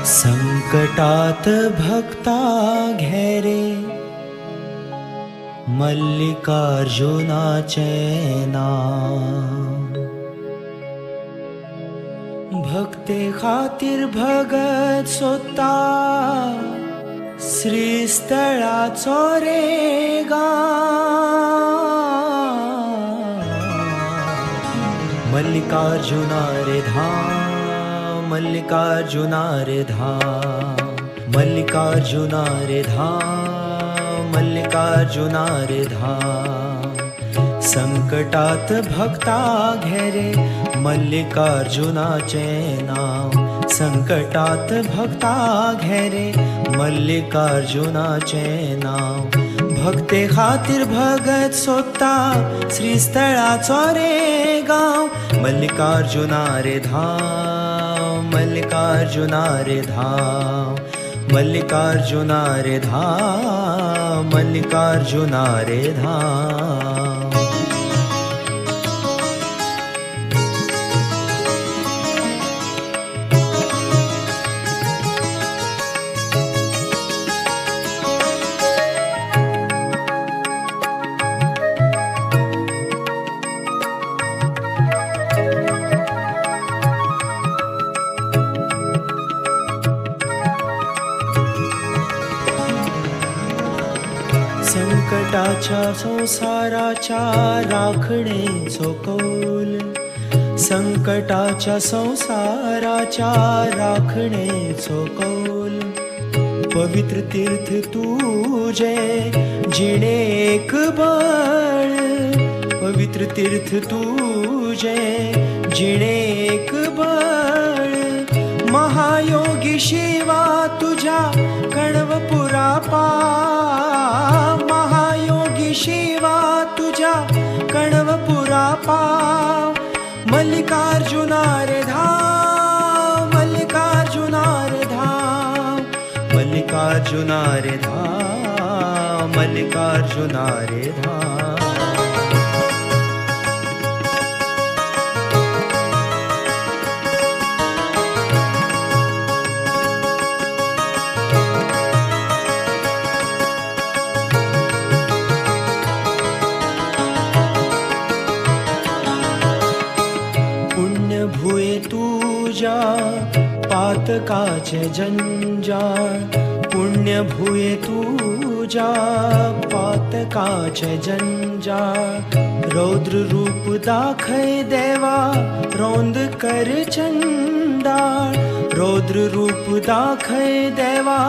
संकटात भक्ता घेरे मल्लिकार्जुनाचे नाम। भक्ते खातीर भगत सोदता श्रीस्थळाचो रे मल्लिकार्जुना रे धाम, मल्लिकार्जुना रे धाम, मल्लिकार्जुना रे धाम, मल्लिकार्जुना रे धाम। संकटात भक्ता घेरे मल्लिकार्जुनाचे नाम। संकटात भक्ता घेरे मल्लिकार्जुनाचे नाम। भक्ते खातीर भगत सोदता श्रीस्थळाचो रे गांव। मल्लिकार्जुना रे धाम, मल्लिकार्जुना रे धाम, मल्लिकार्जुना रे धाम, मल्लिकार्जुना रे धाम। संकटाच्या संसाराच्या राखणेचो कौल। संकटाच्या संसाराच्या राखणेचो कौल। पवित्र तीर्थ तुझे जिणे एक बळ। पवित्र तीर्थ तुझे जिणे एक बळ। महायोगी शिवा तुझ्या कणवपुरा पाव। महायोगी शिवा तुझ्या कणवपुरा पाव। मल्लिकार्जुना रे धाम, मल्लिकार्जुना रे धाम, मल्लिकार्जुना रे धाम, मल्लिकार्जुना रे धाम। भुये तुझ्या पातकाचे जंजाळ। पुण्य भुये तुझ्या पातकाचे जंजाळ। रौद्र रूप दाखय देवा रोंद कर चंडाळ। रौद्र रूप दाखय देवा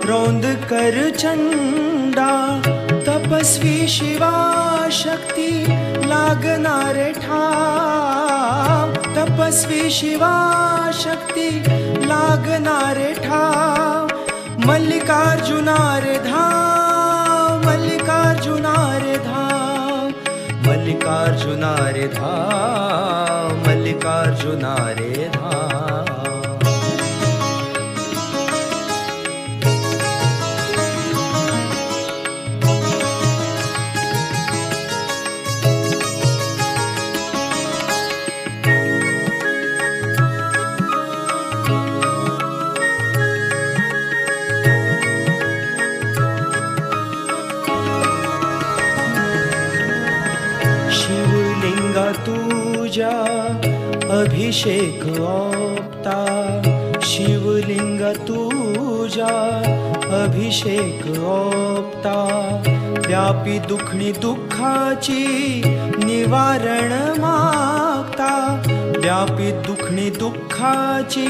रोंद कर चंडाळ। तपस्वी शिवा शक्ती लागणारे ठाव। तपस्वी शिवा शक्ती लागणारे ठाव। मल्लिकार्जुना रे धाम, मल्लिकार्जुना रे धाम, मल्लिकार्जुना रे धाम, मल्लिकार्जुना रे धाम। शिवलिंगा तुझ्या अभिषेक ओपता। शिवलिंगा तुझ्या अभिषेक ओपता। व्यापी दुखणी दुःखाची निवारण मागता। व्यापी दुखणी दुःखाची